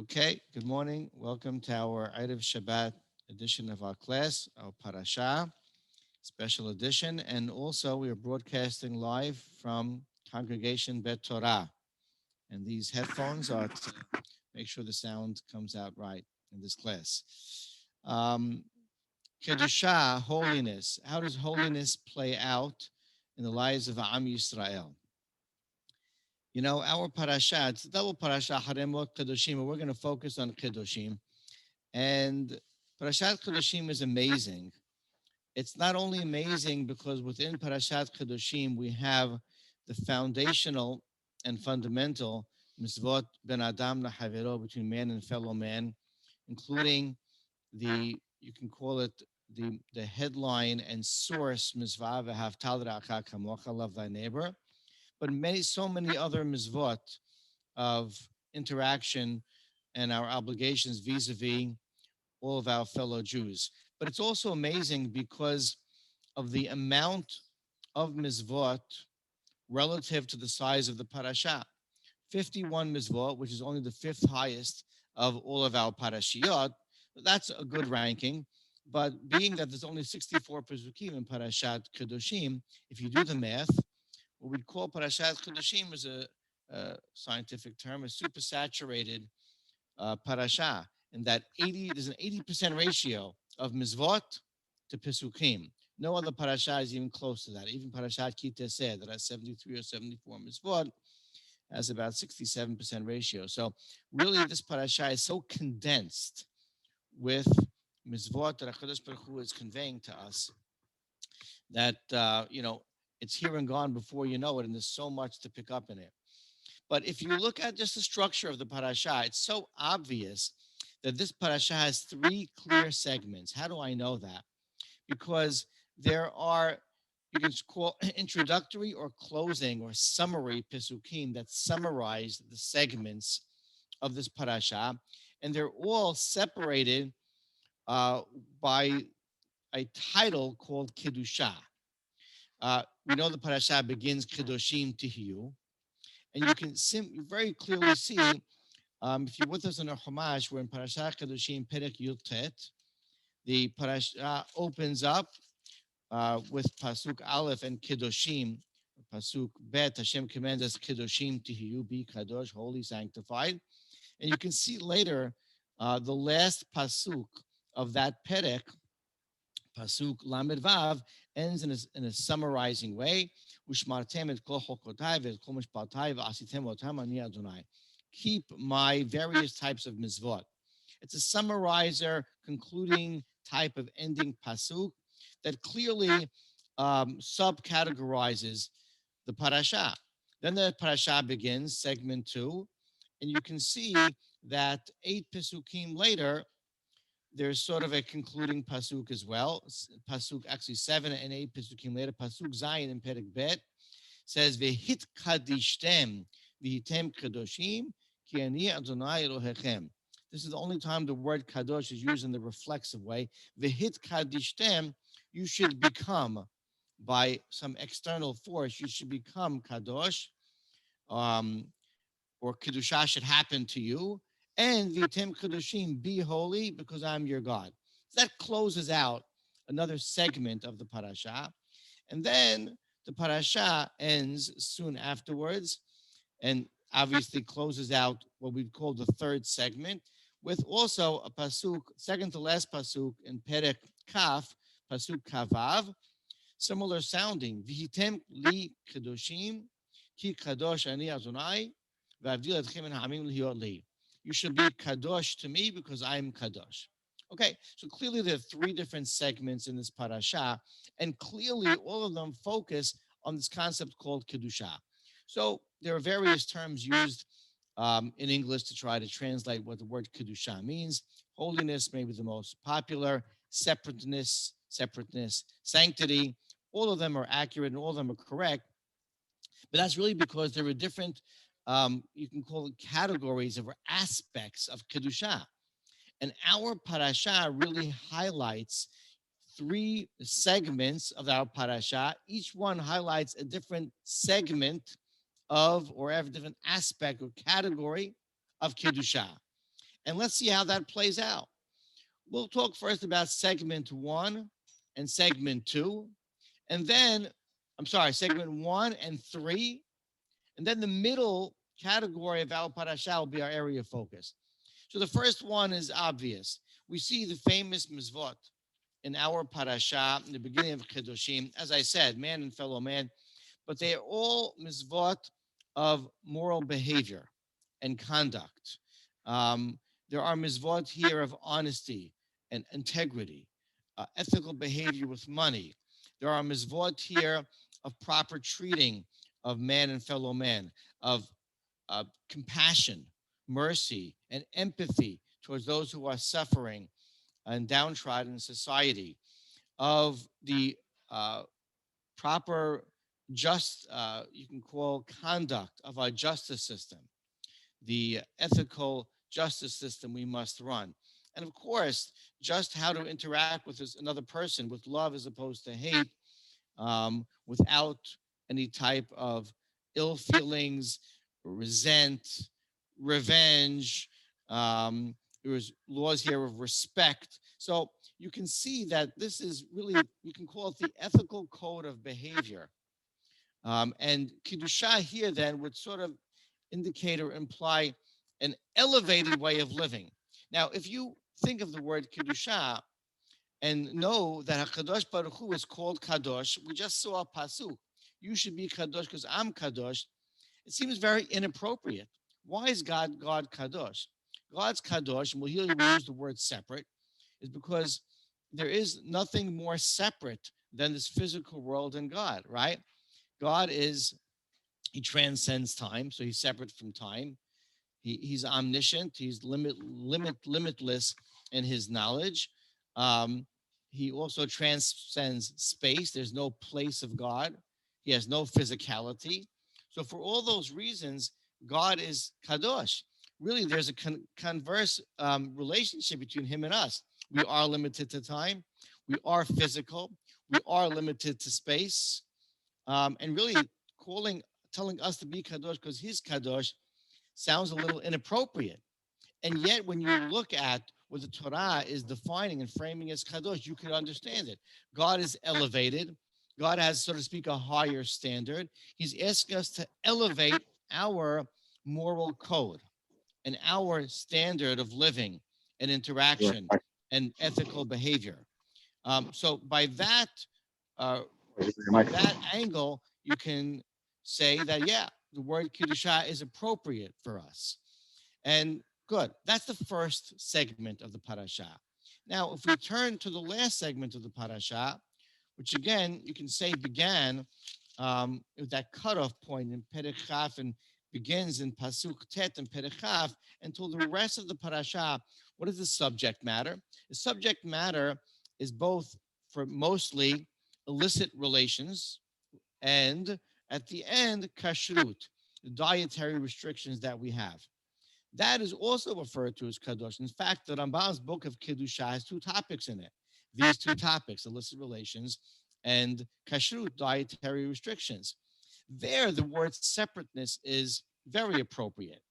Okay, good morning. Welcome to our Erev Shabbat edition of our class, our Parashah special edition. And also, we are broadcasting live from Congregation Bet Torah. And these headphones are to make sure the sound comes out right in this class. Um, Kedushah, holiness. How does holiness play out in the lives of Am Yisrael? You know, our parasha, it's a double parasha, Ahare Mot-Qedoshim, and we're going to focus on Kedoshim. And Parashat Kedoshim is amazing. It's not only amazing because within Parashat Kedoshim, we have the foundational and fundamental mitzvot ben Adam lahavero, between man and fellow man, including you can call it the headline and source mitzvah v'havtal ra'acha kamocha, love thy neighbor, but so many other mitzvot of interaction and our obligations vis-a-vis all of our fellow Jews. But it's also amazing because of the amount of mitzvot relative to the size of the parasha. 51 mitzvot, which is only the fifth highest of all of our parashiyot. That's a good ranking. But being that there's only 64 pesukim in Parashat Kedoshim, if you do the math, what we'd call Parashat Kedoshim is a scientific term, a supersaturated parasha, and that there's an 80% ratio of mizvot to pesukim. No other parasha is even close to that. Even Parashat Kiteseh, that has 73 or 74 mizvot, has about 67% ratio. So really, this parasha is so condensed with mizvot that HaKadosh Baruch Hu is conveying to us that, it's here and gone before you know it, and there's so much to pick up in it. But if you look at just the structure of the parasha, it's so obvious that this parasha has three clear segments. How do I know that? Because there are, you can call introductory or closing or summary pesukim that summarize the segments of this parasha, and they're all separated by a title called Kedushah. We know the parasha begins Kedoshim Tihiyu, and you can very clearly see, if you're with us in our Chumash, we're in Parashat Kedoshim Perek Yutet. The parasha opens up with Pasuk Aleph and Kedoshim. Pasuk Bet, Hashem commands us Kedoshim Tihiyu, be Kadosh, holy, sanctified. And you can see later the last Pasuk of that Perek, Pasuk Lamed Vav, ends in a summarizing way. Keep my various types of mitzvot. It's a summarizer, concluding type of ending pasuk that clearly subcategorizes the parasha. Then the parasha begins, segment 2, and you can see that 8 pesukim later, there's sort of a concluding pasuk as well. Pasuk, actually 7 and 8 pesukim later, pasuk Zayin in Perek Bet says, "Vehit kadishtem v'hitem kadoshim ki ani Adonai Elohechem." This is the only time the word kadosh is used in the reflexive way. Vehit kadishtem, you should become, by some external force, you should become kadosh, or kedusha should happen to you. And Vitem Kedoshim, be holy because I'm your God. So that closes out another segment of the parasha. And then the parasha ends soon afterwards and obviously closes out what we'd call the third segment with also a pasuk, second to last pasuk in Perek Kaf, pasuk Kavav, similar sounding. Vitem li Kedoshim, ki kadosh ani Adonai, v'avdil etchem en ha'amim lihiyot li. You should be kadosh to me because I'm kadosh. Okay, so clearly there are 3 different segments in this parasha, and clearly all of them focus on this concept called kedusha. So there are various terms used in English to try to translate what the word kedusha means. Holiness may be the most popular, separateness, sanctity. All of them are accurate and all of them are correct, but that's really because there are different you can call it categories or aspects of Kedusha. And our parasha really highlights 3 segments of our parasha. Each one highlights a different segment of, or a different aspect or category of Kedusha. And let's see how that plays out. We'll talk first about segment one and segment two, and then, I'm sorry, segment one and three, and then the middle category of our parasha will be our area of focus. So the first one is obvious. We see the famous mizvot in our parasha in the beginning of Kedoshim. As I said, man and fellow man, but they are all mizvot of moral behavior and conduct. Um, there are mizvot here of honesty and integrity, ethical behavior with money. There are mizvot here of proper treating of man and fellow man, of compassion, mercy, and empathy towards those who are suffering and downtrodden in society, of the proper you can call conduct of our justice system, the ethical justice system we must run. And of course, just how to interact with another person with love as opposed to hate, without any type of ill feelings, resent, revenge. There was laws here of respect. So you can see that this is really, you can call it the ethical code of behavior. And Kiddusha here then would sort of indicate or imply an elevated way of living. Now, if you think of the word Kiddusha and know that HaKadosh Baruch Hu is called Kadosh, we just saw a pasuk. You should be Kadosh because I'm Kadosh. It seems very inappropriate. Why is God Kadosh? God's Kadosh, and we'll hear you use the word separate, is because there is nothing more separate than this physical world and God, right? God is, he transcends time, so he's separate from time. He's omniscient. He's limitless in his knowledge. Um, he also transcends space. There's no place of God. He has no physicality. So for all those reasons, God is kadosh. Really, there's a converse relationship between him and us. We are limited to time. We are physical. We are limited to space. And really, telling us to be kadosh because he's kadosh sounds a little inappropriate. And yet, when you look at what the Torah is defining and framing as kadosh, you can understand it. God is elevated. God has, so to speak, a higher standard. He's asking us to elevate our moral code and our standard of living and interaction and ethical behavior. So uh, by that angle, you can say that, yeah, the word Kiddusha is appropriate for us. And good. That's the first segment of the parasha. Now, if we turn to the last segment of the parasha, which again, you can say began with that cutoff point in Perechaf and begins in Pasuk Tet and Perechaf until the rest of the parasha, what is the subject matter? The subject matter is both for mostly illicit relations and at the end, kashrut, the dietary restrictions that we have. That is also referred to as kadosh. In fact, the Rambam's book of Kiddusha has two topics in it. These two topics, illicit relations and kashrut, dietary restrictions. There, the word separateness is very appropriate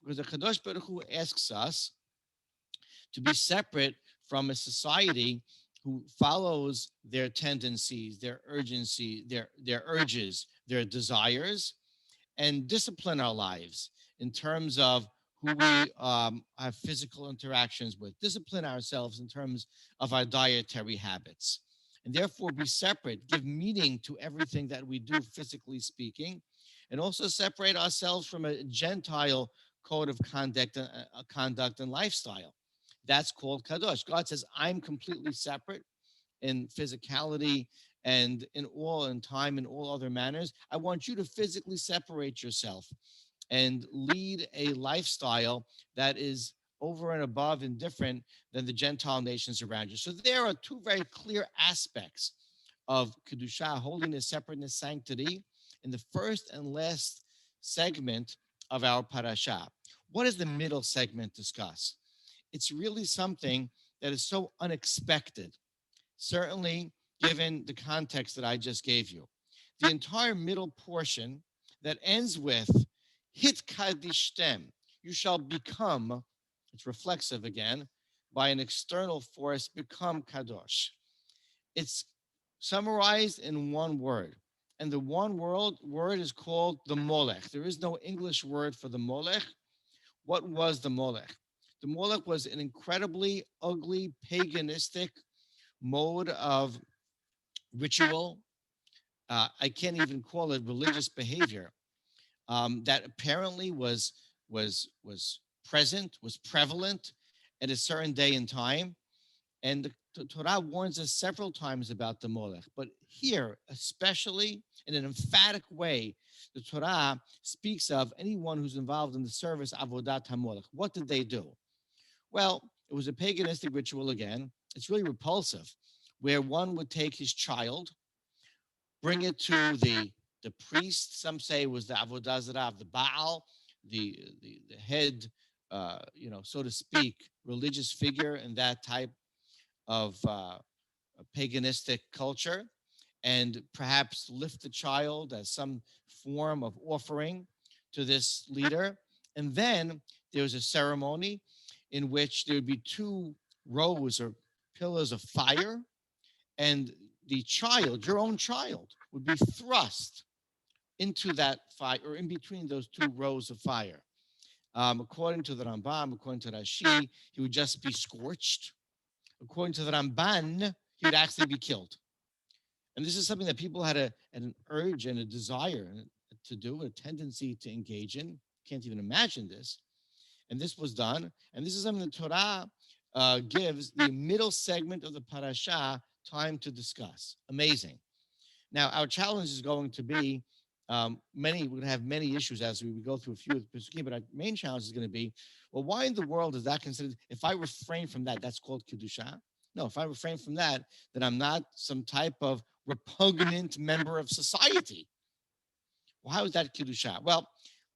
because the Kadosh Baruch Hu asks us to be separate from a society who follows their tendencies, their urgency, their urges, their desires, and discipline our lives in terms of who we have physical interactions with, discipline ourselves in terms of our dietary habits, and therefore be separate, give meaning to everything that we do, physically speaking, and also separate ourselves from a Gentile code of conduct and lifestyle. That's called kadosh. God says, I'm completely separate in physicality and in time and all other manners. I want you to physically separate yourself and lead a lifestyle that is over and above and different than the Gentile nations around you. So there are two very clear aspects of Kedusha, holiness, separateness, sanctity, in the first and last segment of our parasha. What does the middle segment discuss? It's really something that is so unexpected, certainly given the context that I just gave you. The entire middle portion that ends with Hit Kadishtem, you shall become it's reflexive again, by an external force become kadosh. It's summarized in one word. And the word is called the molech. There is no English word for the molech. What was the molech? The molech was an incredibly ugly, paganistic mode of ritual. I can't even call it religious behavior. That apparently was present, was prevalent at a certain day and time. And the Torah warns us several times about the Molech, but here, especially in an emphatic way, the Torah speaks of anyone who's involved in the service Avodat HaMolech. What did they do? Well, it was a paganistic ritual again. It's really repulsive, where one would take his child, bring it to the priest. Some say it was the Avodah Zarah of the Baal, the head, so to speak, religious figure in that type of paganistic culture, and perhaps lift the child as some form of offering to this leader. And then there was a ceremony in which there would be two rows or pillars of fire, and the child, your own child, would be thrust into that fire or in between those two rows of fire. According to the Rambam, according to Rashi, he would just be scorched. According to the Ramban, he would actually be killed. And this is something that people had an urge and a desire to do, a tendency to engage in. Can't even imagine this. And this was done. And this is something the Torah gives the middle segment of the parasha time to discuss. Amazing. Now, our challenge is going to be we're going to have many issues as we go through a few of the Pesukim, but our main challenge is going to be, well, why in the world is that considered? If I refrain from that, that's called Kedusha. No, if I refrain from that, then I'm not some type of repugnant member of society. Well, how is that Kedusha? Well,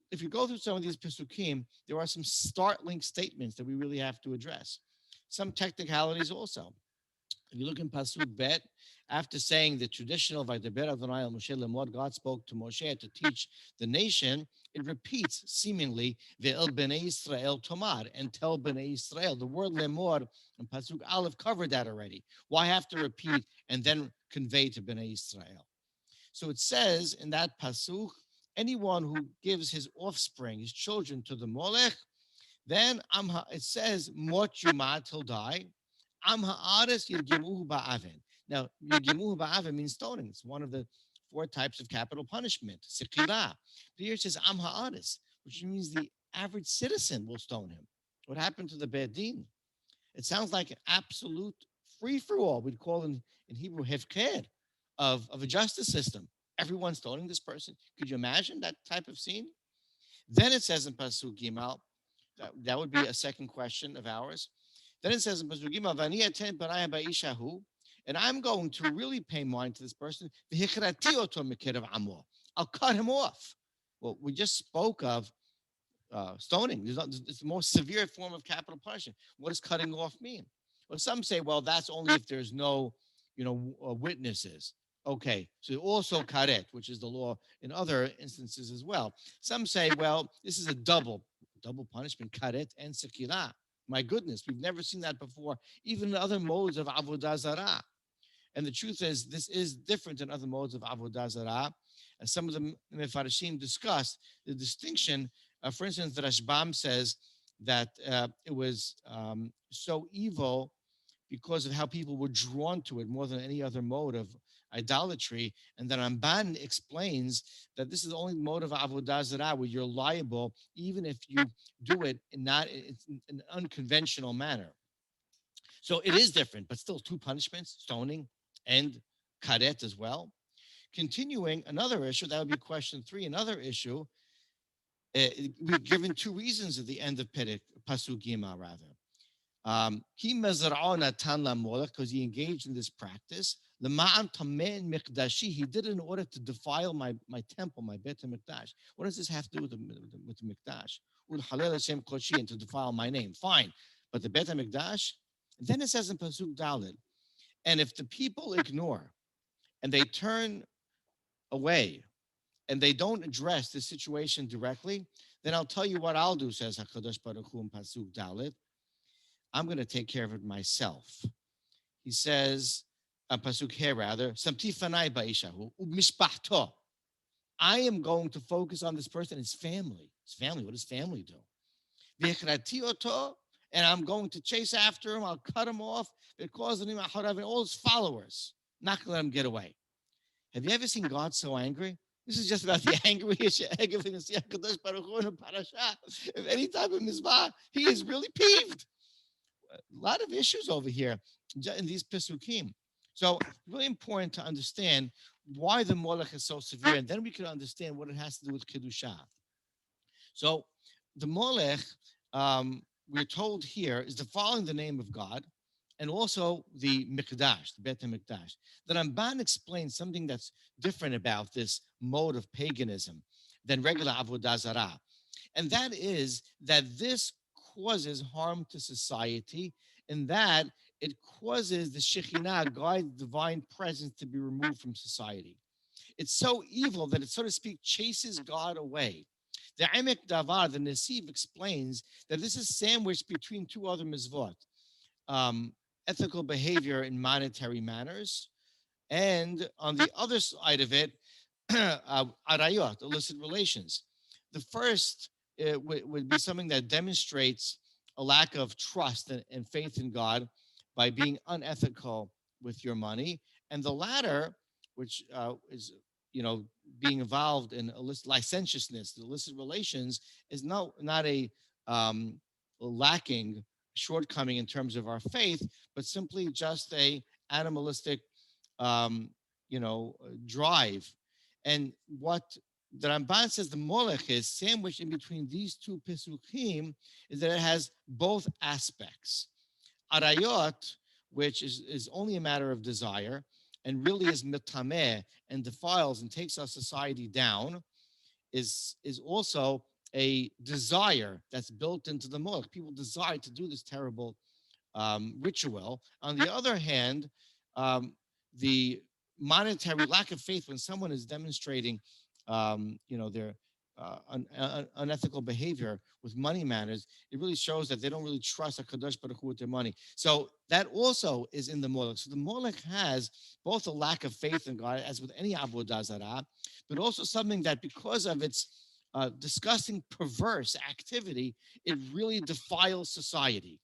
if you go through some of these Pesukim, there are some startling statements that we really have to address. Some technicalities also. If you look in Pasuk Bet, after saying the traditional Vaydaber Adonai el Moshe lemor, God spoke to Moshe to teach the nation, it repeats seemingly Ve'el Bnei Israel Tomar, and tell Bnei Israel. The word lemor in Pasuk Aleph covered that already. Why have to repeat and then convey to Bnei Israel? So it says in that Pasuk, anyone who gives his offspring, his children to the Molech, then it says, Mot Yumat, he'll die. Am ha'aretz yirgimuhu ba'aven. Now, yirgimuhu ba'aven means stoning. It's one of the four types of capital punishment, sikila. But here it says am ha'aretz, which means the average citizen will stone him. What happened to the Bedin? It sounds like an absolute free-for-all. We'd call in Hebrew hefker of a justice system. Everyone's stoning this person. Could you imagine that type of scene? Then it says in Pasuk Gimal, that would be a second question of ours. Then it says in Pasuk Gimal, Vani aten baraya ba'ishahu, and I'm going to really pay mind to this person. I'll cut him off. Well, we just spoke of stoning. It's the most severe form of capital punishment. What does cutting off mean? Well, some say, well, that's only if there's no, witnesses. Okay, so also karet, which is the law in other instances as well. Some say, well, this is a double punishment, karet and sekirah. My goodness, we've never seen that before, even in other modes of avodah zarah. And the truth is, this is different than other modes of avodah zarah. As some of the Mefarshim discussed, the distinction, for instance, the Rashbam says that it was so evil because of how people were drawn to it more than any other mode of idolatry. And then Ramban explains that this is the only mode of avodah zarah where you're liable, even if you do it in an unconventional manner. So it is different, but still two punishments, stoning and karet as well. Continuing, another issue, that would be question 3, another issue. We've given 2 reasons at the end of Pasuk Gima, rather. Because he engaged in this practice. He did it in order to defile my temple, my Bet HaMikdash. What does this have to do with the Mikdash? And to defile my name. Fine. But the Bet HaMikdash, then it says in Pasuk Dalet, and if the people ignore and they turn away and they don't address the situation directly, then I'll tell you what I'll do, says HaKadosh Baruch Hu in Pasuk Dalet. I'm going to take care of it myself. He says, Pasuk here rather, Samti fanai ba'ishahu mishpachto. I am going to focus on this person, his family. His family, what does family do? V'echrati oto, and I'm going to chase after him. I'll cut him off because of him, all his followers. Not going to let him get away. Have you ever seen God so angry? This is just about the angry Kadosh Baruch Hu in a parasha. If any type of mitzvah, he is really peeved. A lot of issues over here in these Pesukim. So really important to understand why the Molech is so severe, and then we can understand what it has to do with Kedusha. So the Molech, we're told here, is following the name of God, and also the Mikdash, the Bet HaMikdash. The Ramban explains something that's different about this mode of paganism than regular Avodah Zarah. And that is that this causes harm to society, in that it causes the Shekhinah, God's divine presence, to be removed from society. It's so evil that it, so to speak, chases God away. The Emek Davar, the Nesiv, explains that this is sandwiched between two other mitzvot. Ethical behavior in monetary manners, and on the other side of it, arayot, illicit relations. The first would be something that demonstrates a lack of trust and faith in God by being unethical with your money, and the latter, which is being involved in illicit licentiousness, illicit relations, is not a lacking shortcoming in terms of our faith, but simply just a animalistic, um, drive. And what the Ramban says the Molech is sandwiched in between these two Pesukim is that it has both aspects. Arayot, which is only a matter of desire and really is mitameh and defiles and takes our society down, is also a desire that's built into the Molech. People desire to do this terrible ritual. On the other hand, the monetary lack of faith, when someone is demonstrating, their unethical behavior with money matters, it really shows that they don't really trust HaKadosh Baruch Hu with their money. So that also is in the Molech. So the Molech has both a lack of faith in God, as with any Avodah Zarah, but also something that, because of its disgusting, perverse activity, it really defiles society.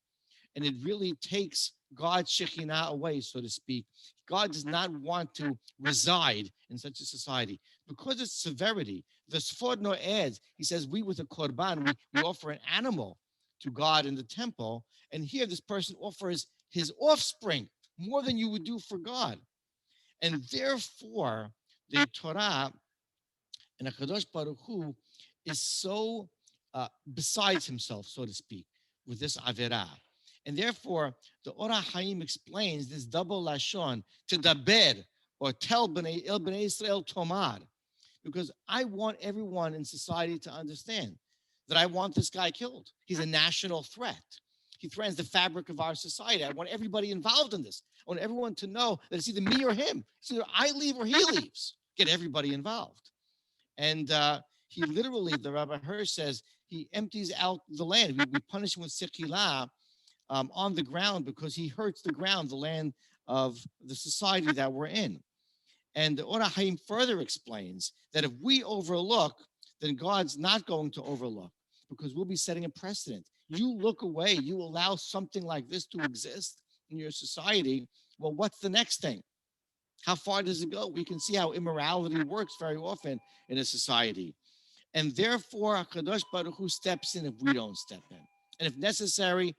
And it really takes God's Shekinah away, so to speak. God does not want to reside in such a society. Because of its severity, the Sforno adds, he says, we with a korban, we offer an animal to God in the temple. And here this person offers his offspring more than you would do for God. And therefore, the Torah and HaKadosh Baruch Hu is so besides himself, so to speak, with this Avirah. And therefore, the Ora Haim explains this double lashon, to daber, or tell Bnei Israel tomar, because I want everyone in society to understand that I want this guy killed. He's a national threat. He threatens the fabric of our society. I want everybody involved in this. I want everyone to know that it's either me or him. It's either I leave or he leaves. Get everybody involved. And he literally, the Rabbi Hirsch says, he empties out the land. We punish him with sekilah on the ground because he hurts the ground, the land of the society that we're in. And the Ora Haim further explains that if we overlook, then God's not going to overlook, because we'll be setting a precedent. You look away, you allow something like this to exist in your society. Well, what's the next thing? How far does it go? We can see how immorality works very often in a society. And therefore, HaKadosh Baruch Hu steps in if we don't step in. And if necessary,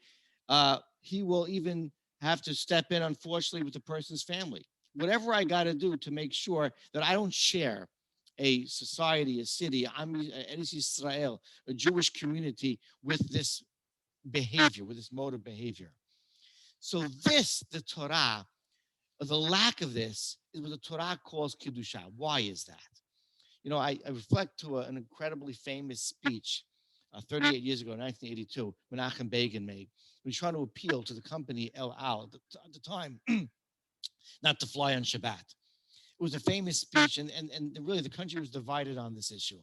he will even have to step in, unfortunately, with the person's family. Whatever I got to do to make sure that I don't share a society, a city, Eretz Israel, a Jewish community, with this behavior, with this mode of behavior. So this, the Torah, the lack of this, is what the Torah calls Kedusha. Why is that? I reflect to an incredibly famous speech 38 years ago, 1982, Menachem Begin made. He was trying to appeal to the company El Al at the time not to fly on Shabbat. It was a famous speech, and really the country was divided on this issue.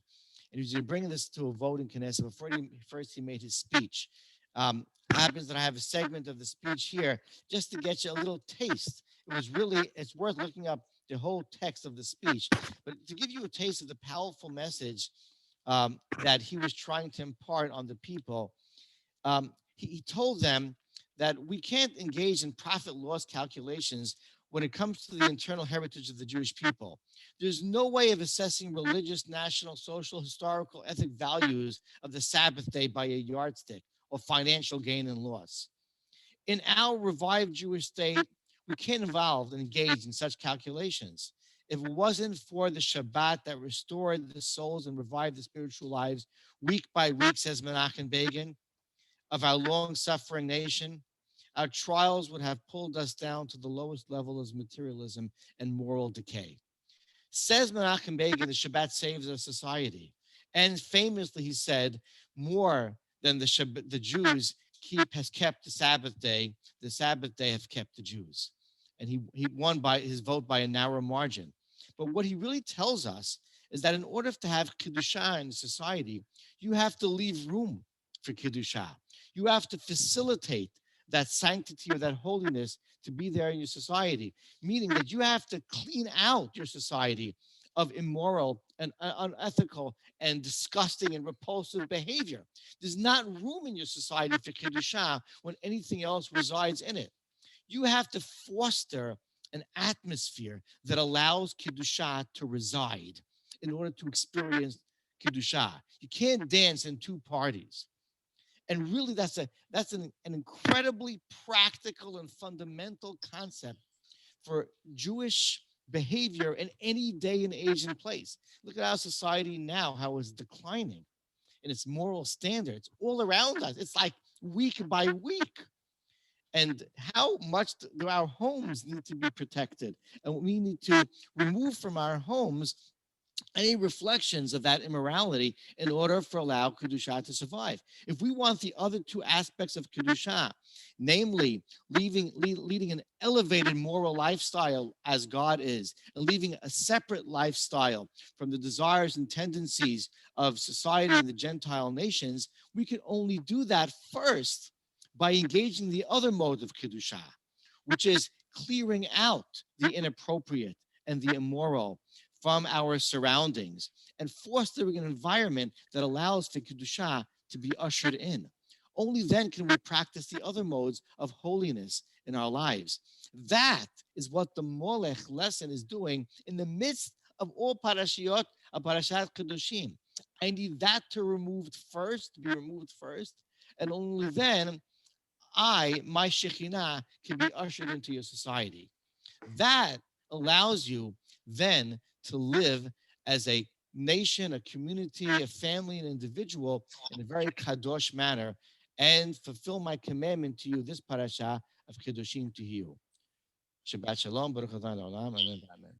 And he was bringing this to a vote in Knesset. Before first he made his speech. Happens that I have a segment of the speech here just to get you a little taste. It's worth looking up the whole text of the speech, but to give you a taste of the powerful message that he was trying to impart on the people. He told them that we can't engage in profit loss calculations when it comes to the internal heritage of the Jewish people. There's no way of assessing religious, national, social, historical, ethic values of the Sabbath day by a yardstick or financial gain and loss. In our revived Jewish state, we can't involve and engage in such calculations. If it wasn't for the Shabbat that restored the souls and revived the spiritual lives week by week, says Menachem Begin, of our long suffering nation, our trials would have pulled us down to the lowest level of materialism and moral decay. Says Menachem Begin, the Shabbat saves our society. And famously, he said, more than the Jews has kept the Sabbath day have kept the Jews. And he won by his vote by a narrow margin. But what he really tells us is that in order to have Kedusha in society, you have to leave room for Kedusha. You have to facilitate that sanctity or that holiness to be there in your society, meaning that you have to clean out your society of immoral and unethical and disgusting and repulsive behavior. There's not room in your society for Kedusha when anything else resides in it. You have to foster an atmosphere that allows Kedusha to reside in order to experience Kedusha. You can't dance in two parties. And really, that's an incredibly practical and fundamental concept for Jewish behavior in any day and age and place. Look at our society now, how it's declining in its moral standards all around us. It's like week by week. And how much do our homes need to be protected? And we need to remove from our homes any reflections of that immorality in order for allow Kedusha to survive. If we want the other two aspects of Kedusha, namely leading an elevated moral lifestyle as God is, and leaving a separate lifestyle from the desires and tendencies of society and the Gentile nations, we can only do that first by engaging the other mode of Kedusha, which is clearing out the inappropriate and the immoral from our surroundings and fostering an environment that allows for Kedusha to be ushered in. Only then can we practice the other modes of holiness in our lives. That is what the Molech lesson is doing in the midst of all Perashiyot, of Parashat Kedoshim. I need that to be removed first, and only then my Shekhinah, can be ushered into your society. That allows you then to live as a nation, a community, a family, an individual in a very kadosh manner and fulfill my commandment to you, this parasha of Kedoshim to you. Shabbat Shalom, Baruch Adonai Olam, Amen.